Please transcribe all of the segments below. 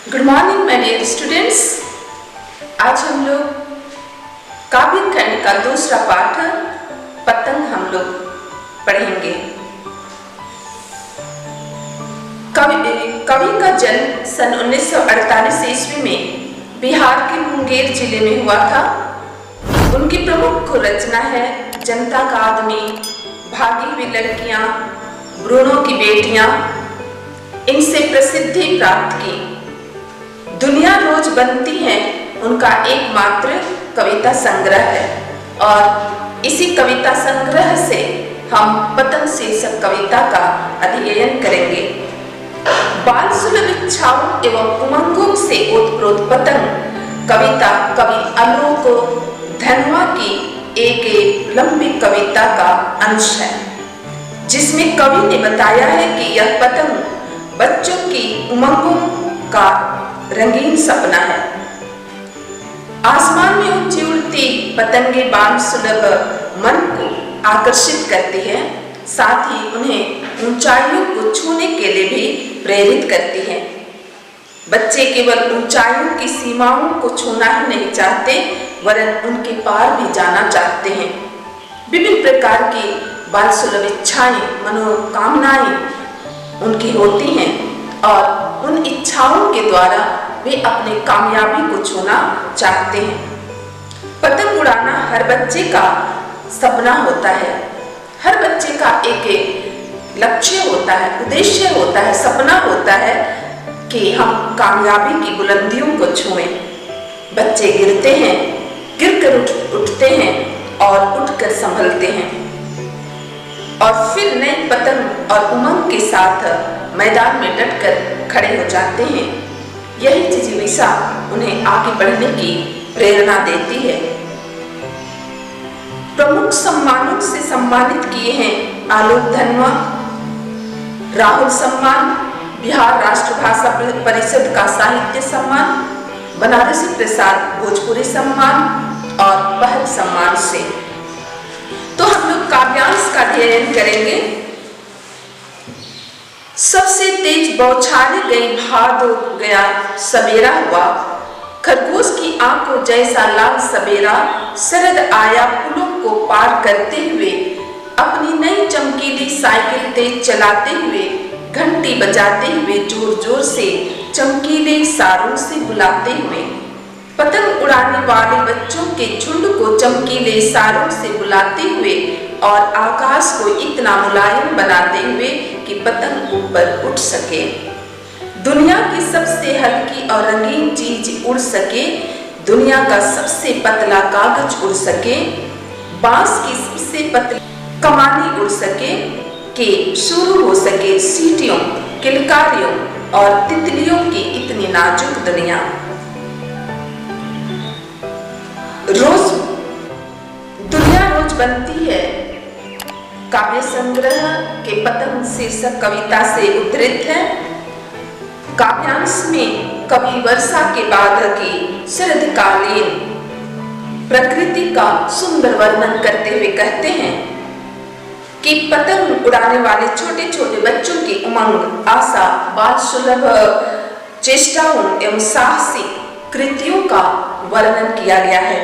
Good morning my dear students. आज हम लोग काव्य खंड का दूसरा पाठ पतंग हम लोग पढ़ेंगे। कवि का जन्म सन 1948 ईस्वी में बिहार के मुंगेर जिले में हुआ था। उनकी प्रमुख रचना है जनता का आदमी, भागी हुई लड़कियां, ब्रूनो की बेटियां। इनसे प्रसिद्धि प्राप्त की। दुनिया रोज बनती है उनका एकमात्र कविता संग्रह है और इसी कविता संग्रह से हम पतंग शीर्षक कविता का अध्ययन करेंगे। बाल सुलभ इच्छाओं एवं उमंगों से ओतप्रोत पतंग कविता कवि आलोक धनवा की एक लंबी कविता का अंश है, जिसमें कवि ने बताया है कि यह पतंग बच्चों की उमंगों का रंगीन सपना है। आसमान में ऊंची उड़ती पतंगे बाल सुलभ मन को आकर्षित करती है, साथ ही उन्हें ऊंचाइयों को छूने के लिए भी प्रेरित करती है। बच्चे केवल ऊंचाइयों की सीमाओं को छूना ही नहीं चाहते, वरन उनके पार भी जाना चाहते हैं। विभिन्न प्रकार की बाल सुलभ इच्छाएं, मनोकामनाएं उनकी होती हैं और उन इच्छाओं के द्वारा वे अपने कामयाबी को छूना चाहते हैं। पतंग उड़ाना हर बच्चे का सपना होता है। हर बच्चे का एक लक्ष्य होता है, उद्देश्य होता है, सपना होता है कि हम कामयाबी की बुलंदियों को छुएं। बच्चे गिरते हैं, गिरकर उठते हैं और उठकर संभलते हैं और फिर नई पतंग और उमंग के साथ मैदान में डटकर खड़े हो जाते हैं। यही जिज्ञासा उन्हें आगे बढ़ने की प्रेरणा देती है। प्रमुख सम्मानों से सम्मानित किए हैं आलोक धनवा राहुल सम्मान, बिहार राष्ट्रभाषा परिषद का साहित्य सम्मान, बनारसी प्रसाद भोजपुरी सम्मान और पहल सम्मान से। तो हम लोग काव्यांश का अध्ययन करेंगे। सबसे तेज बौछारे गई, भाद गया सवेरा हुआ, खरगोश की आंखों जैसा लाल सवेरा, शरद आया पुलों को पार करते हुए, अपनी नई चमकीली साइकिल तेज चलाते हुए, घंटी बजाते हुए, जोर जोर से चमकीले सारों से बुलाते हुए। पतंग उड़ाने वाले बच्चों के झुंड को चमकीले सारों से बुलाते हुए और आकाश को इतना मुलायम बनाते हुए कि पतंग ऊपर उठ सके, दुनिया की सबसे हल्की और रंगीन चीज उड़ सके, दुनिया का सबसे पतला कागज उड़ सके, बांस की सबसे पतली कमानी उड़ सके, कि शुरू हो सके सीटियों, किलकारियों और तितलियों की इतनी नाजुक दुनिया। दुनिया रोज बनती है काव्य संग्रह के पतंग शीर्षक कविता से उद्धृत है। काव्यांश में कवि वर्षा के बाद की शरदकालीन प्रकृति का सुंदर वर्णन करते हुए कहते हैं कि पतंग उड़ाने वाले छोटे छोटे बच्चों की उमंग, आशा, बाल सुलभ चेष्टाओं एवं साहसिक कृतियों का वर्णन किया गया है।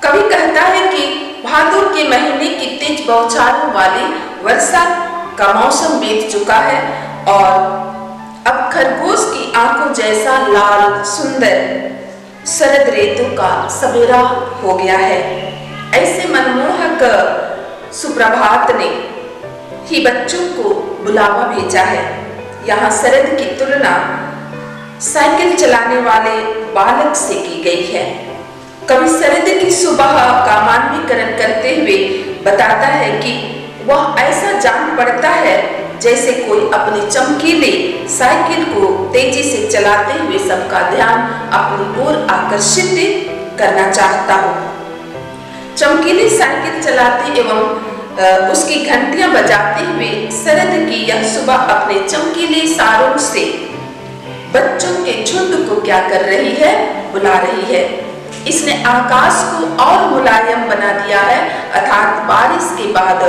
कवि कहता है कि भादों के महीने की तेज बौछारों वाली वर्षा का मौसम बीत चुका है और अब खरगोश की आंखों जैसा लाल सुंदर शरद ऋतु का सवेरा हो गया है। ऐसे मनमोहक सुप्रभात ने ही बच्चों को बुलावा भेजा है। यहाँ शरद की तुलना साइकिल चलाने वाले बालक से की गई है। कवि शरद की सुबह का मानवीकरण करते हुए बताता है कि वह ऐसा जान पड़ता है जैसे कोई अपनी चमकीली साइकिल को तेजी से चलाते हुए सबका ध्यान अपनी ओर आकर्षित करना चाहता हो। चमकीली साइकिल चलाते एवं उसकी घंटियां बजाते हुए शरद की यह सुबह अपने चमकीले सारों से बच्चों के झुंड को क्या कर रही है, बुला रही है। इसने आकाश को और मुलायम बना दिया है, अर्थात बारिश के बाद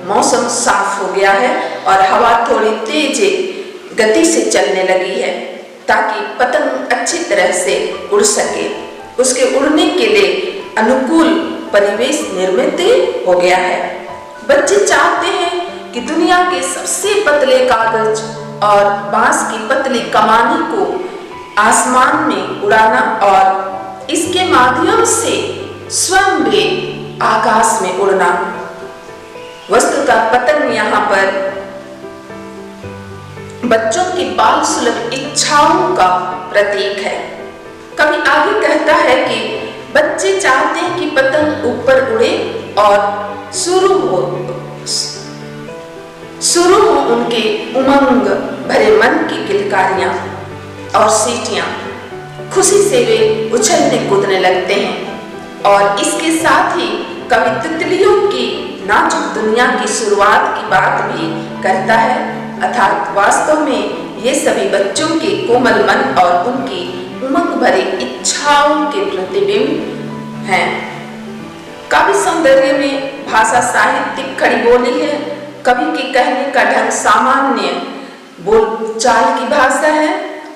मौसम साफ हो गया है और हवा थोड़ी तेज गति से चलने लगी है। ताकि पतंग अच्छी तरह से उड़ सके। उसके उड़ने के लिए अनुकूल परिवेश निर्मित हो गया है। बच्चे चाहते हैं कि दुनिया के सबसे पतले कागज और बांस की पतली कमानी को आसमान में उड़ाना और इसके माध्यम से स्वयं भी आकाश में उड़ना। वस्तुतः पतंग यहाँ पर बच्चों की बाल सुलभ इच्छाओं का प्रतीक है। कवि आगे कहता है कि बच्चे चाहते हैं कि पतंग ऊपर उड़े और शुरू हो उनके उमंग भरे मन की किलकारियां और सीटियां। खुशी से वे उछलने कूदने लगते हैं और इसके साथ ही कवि तितलियों की नाजुक दुनिया की शुरुआत की बात भी करता है, अर्थात वास्तव में ये सभी बच्चों के कोमल मन और उनकी उमंग भरी इच्छाओं के प्रतिबिंब हैं। काव्य सौंदर्य में भाषा साहित्यिक खड़ी बोली है। कवि के कहने का ढंग सामान्य बोलचाल की भाषा है।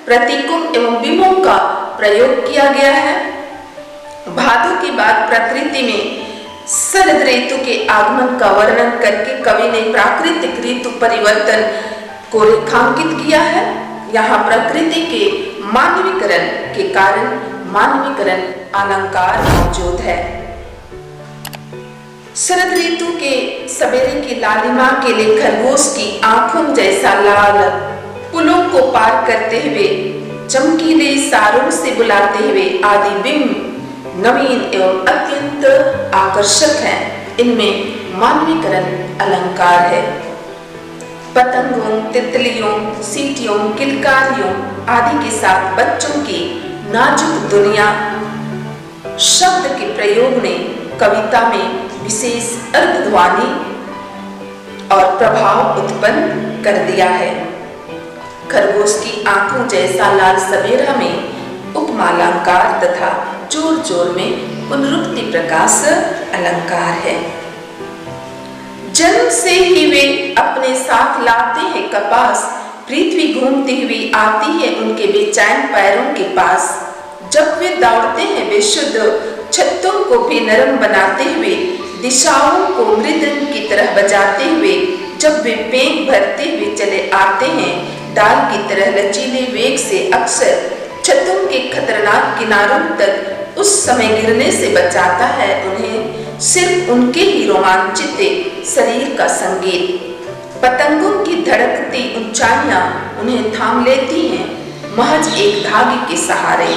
प्रतीकों एवं बिंबों का प्रयोग किया गया है। भादों के बाद प्रकृति में शरद ऋतु के आगमन का वर्णन करके कवि ने प्राकृतिक ऋतु परिवर्तन को रेखांकित किया है। यहाँ प्रकृति के मानवीकरण के कारण मानवीकरण अलंकार मौजूद है। शरद ऋतु के सवेरे की लालिमा के लिए खरगोश की आंखों जैसा लाल पुलों को पार करते हुए चमकीले सारों से बुलाते हुए आदि बिंब नवीन एवं अत्यंत आकर्षक है। इनमें मानवीकरण अलंकार है। पतंगों, तितलियों, सीटियों, किलकारियों आदि के साथ बच्चों की नाजुक दुनिया शब्द के प्रयोग ने कविता में विशेष अर्धध्वनि और प्रभाव उत्पन्न कर दिया है। खरगोश की आंखों जैसा लाल सवेरा में उपमालंकार तथा जोर जोर में पुनरुक्ति प्रकाश अलंकार है। जन्म से ही वे अपने साथ लाते हैं कपास, पृथ्वी घूमती हुई आती है उनके बेचैन पैरों के पास। जब वे दौड़ते हैं वे शुद्ध छत्तों को भी नरम बनाते हुए, दिशाओं को मृदंग की तरह बजाते हुए, जब वे पेंग भरते हुए चले आते हैं डाल की तरह लचीले वेग से, अक्सर छतों के खतरनाक किनारों तक उस समय गिरने से बचाता है उन्हें सिर्फ उनके ही रोमांचित शरीर का संगीत। पतंगों की धड़कती ऊंचाइयां उन्हें थाम लेती हैं महज एक धागे के सहारे।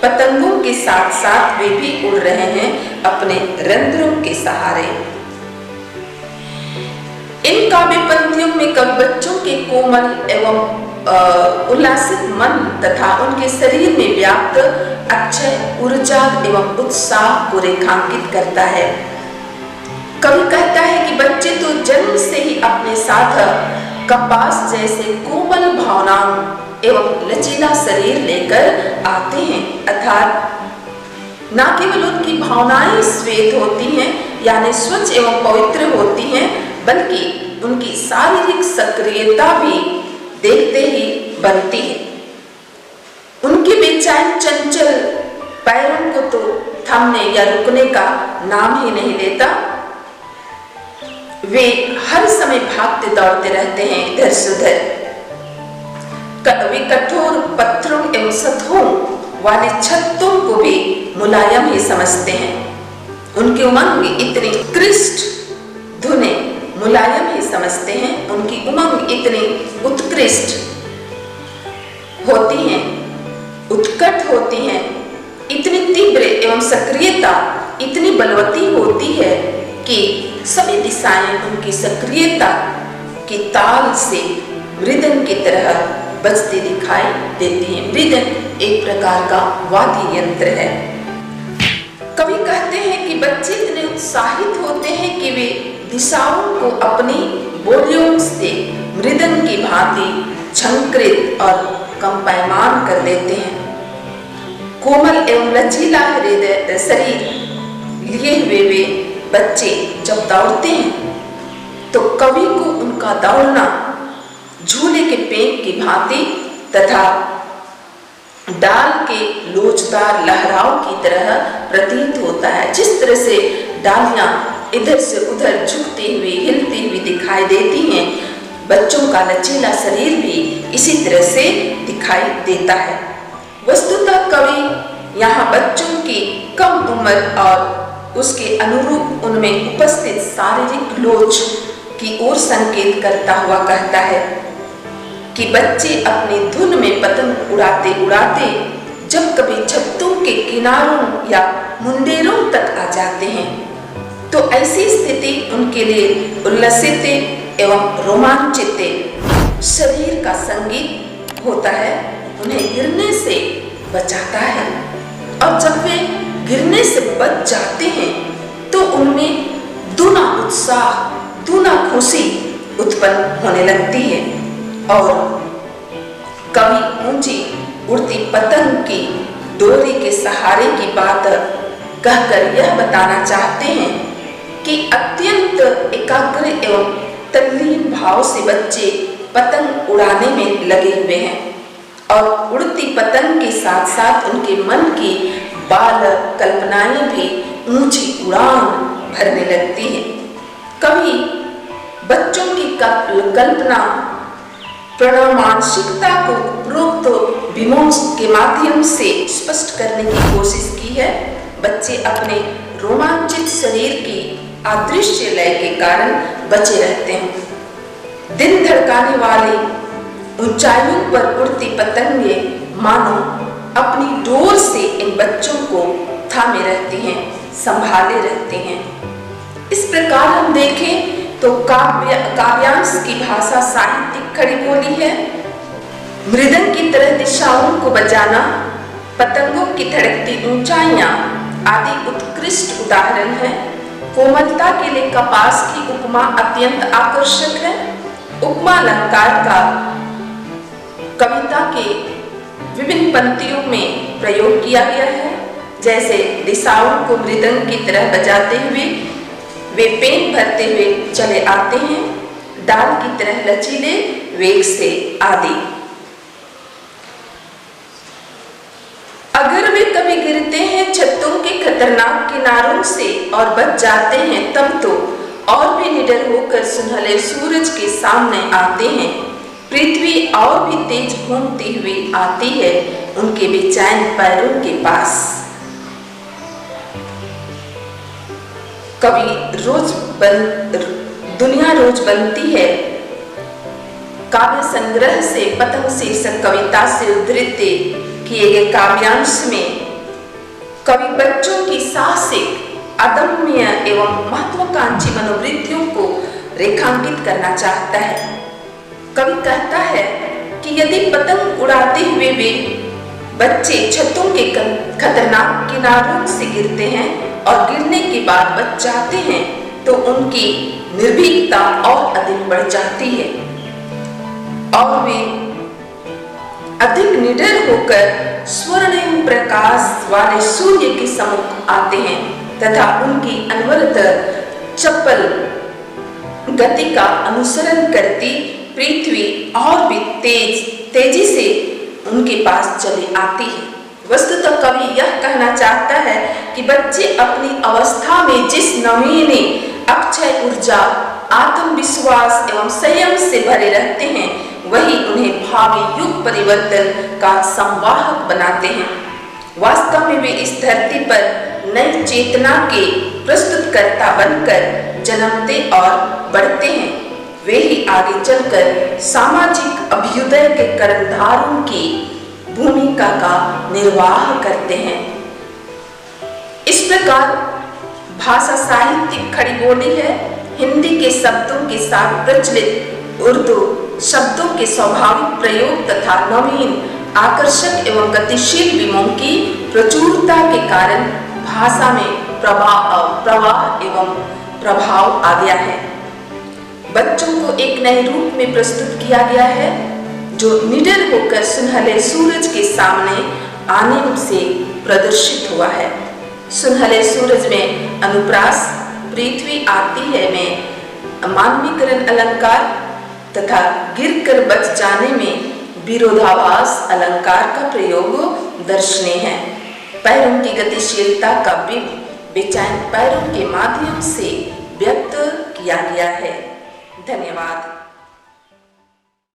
पतंगों के साथ साथ वे भी उड़ रहे हैं अपने रंध्रों के सहारे। इन काव्य पंक्तियों में कवि बच्चों के कोमल एवं उल्लासित मन तथा उनके शरीर में व्याप्त अक्षय ऊर्जा एवं उत्साह को रेखांकित करता है। कवि कहता है कि बच्चे तो जन्म से ही अपने साथ कपास जैसे कोमल भावनाओं एवं लचीला शरीर लेकर आते हैं, अर्थात न केवल उनकी भावनाएं श्वेत होती हैं यानी स्वच्छ एवं पवित्र होती हैं, बल्कि उनकी शारीरिक सक्रियता भी देखते ही बनती है। उनके बेचैन चंचल पैरों को तो थमने या रुकने का नाम ही नहीं लेता। वे हर समय भागते दौड़ते रहते हैं इधर से उधर। वे कठोर पत्थरों एवं सतहों वाली छतों को भी मुलायम ही समझते हैं। उनकी उमंग इतनी उत्कृष्ट धुने मुलायम ही समझते हैं। उनकी उमंग इतनी उत्कृष्ट होती हैं, उत्कट होती हैं, इतनी तीव्र एवं सक्रियता इतनी बलवती होती है कि सभी दिशाएं उनकी सक्रियता की ताल से मृदंग की तरह बजती दिखाई देती हैं। मृदंग एक प्रकार का वाद्य यंत्र है। कवि कहते हैं कि बच्चे इतने उत्साहित होते हैं कि वे दिशाओं को अपनी बोलियों से मृदंग की भांति झंकृत और कंपायमान कर देते हैं। कोमल एवं लचीला हृदय शरीर लिए हुए वे बच्चे जब दौड़ते हैं तो कवि को उनका दौड़ना झूले के पेंच की भांति तथा डाल के लोचदार लहराव की तरह प्रतीत होता है। जिस तरह से डालियां इधर से उधर झुकती हुई हिलती हुई दिखाई देती हैं, बच्चों का लचीला शरीर भी इसी तरह से दिखाई देता है। वस्तुतः कवि यहाँ बच्चों की कम उम्र और उसके अनुरूप उनमें उपस्थित शारीरिक लोच की ओर संकेत करता हुआ कहता है कि बच्चे अपनी धुन में पतंग उड़ाते उड़ाते जब कभी छत्तों के किनारों या मुंडेरों तक आ जाते हैं तो ऐसी स्थिति उनके लिए उल्लसित एवं रोमांचित शरीर का संगीत होता है, उन्हें गिरने से बचाता है। और जब वे गिरने से बच जाते हैं तो उनमें दूना उत्साह, दूना खुशी उत्पन्न होने लगती है। और कवि ऊंची उड़ती पतंग की डोरी के सहारे की बात कहकर यह बताना चाहते हैं कि अत्यंत एकाग्र एवं तल्लीन भाव से बच्चे पतंग उड़ाने में लगे हुए हैं और उड़ती पतंग के साथ साथ उनके मन की बाल कल्पनाएं भी ऊंची उड़ान भरने लगती है। कवि बच्चों की कल्पना प्रणमांशिकता को उपरोक्त विमोच के माध्यम से स्पष्ट करने की कोशिश की है। बच्चे अपने रोमांचित शरीर की अदृश्य लय के कारण बचे रहते हैं। दिन धड़काने वाली ऊंचाइयों पर उड़ती पतंगे मानो अपनी डोर से इन बच्चों को थामे रहती हैं, संभाले रहते हैं। इस प्रकार हम देखें तो काव्यांश की भाषा साहित्यिक खड़ी बोली है। मृदंग की तरह दिशाओं को बजाना, पतंगों की धड़कती ऊंचाइयां आदि उत्कृष्ट उदाहरण है। कोमलता के लिए कपास की उपमा अत्यंत आकर्षक है। उपमा अलंकार का कविता के विभिन्न पंक्तियों में प्रयोग किया गया है। जैसे दिशाओं को मृदंग की तरह बजाते हुए वे पेन भरते हुए चले आते हैं, डाल की तरह लचीले वेग से आदि। अगर वे कभी गिरते हैं छत्तों के खतरनाक किनारों से और बच जाते हैं तब तो और भी निडर होकर सुनहले सूरज के सामने आते हैं। पृथ्वी और भी तेज घूमती हुई आती है उनके बेचैन पैरों के पास। दुनिया रोज बनती है काव्य संग्रह से पतंग शीर्षक कविता से उद्धृत किए गए काव्यांश में कवि बच्चों की साहसिक, अदम्य एवं महत्वाकांक्षी मनोवृत्तियों को रेखांकित करना चाहता है। कवि कहता है कि यदि पतंग उड़ाते हुए वे बच्चे छतों के खतरनाक किनारों से गिरते हैं और गिरने के बाद बच जाते हैं तो उनकी निर्भीकता और अधिक बढ़ जाती है और वे अधिक निडर होकर स्वर्णिम प्रकाश वाले सूर्य के सम्मुख आते हैं तथा उनकी अनवरत चपल गति का अनुसरण करती पृथ्वी और भी तेजी से उनके पास चली आती है। वस्तुतः कवि यह कहना चाहता है कि बच्चे अपनी अवस्था में जिस नवीन अक्षय ऊर्जा, आत्मविश्वास एवं संयम से भरे रहते हैं वही उन्हें भावी युग परिवर्तन का संवाहक बनाते हैं। वास्तव में वे इस धरती पर नई चेतना के प्रस्तुतकर्ता बनकर जन्मते और बढ़ते हैं। वे ही आगे चलकर सामाजिक अभ्युदय के कर्णधारों की भूमिका का निर्वाह करते हैं। इस प्रकार भाषा साहित्यिक खड़ी बोली है। हिंदी के शब्दों के साथ प्रचलित उर्दू शब्दों के स्वाभाविक प्रयोग तथा नवीन, आकर्षक एवं गतिशील विमों की प्रचुरता के कारण भाषा में प्रवाह एवं प्रभाव आ गया है। बच्चों को एक नए रूप में प्रस्तुत किया गया है जो निडर होकर सुनहले सूरज के सामने आने से प्रदर्शित हुआ है। सुनहले सूरज में अनुप्रास, पृथ्वी आती है में मानवीकरण अलंकार तथा गिरकर बच जाने में विरोधाभास अलंकार का प्रयोग दर्शनीय है। पैरों की गतिशीलता का बेचैन पैरों के माध्यम से व्यक्त किया गया है। धन्यवाद।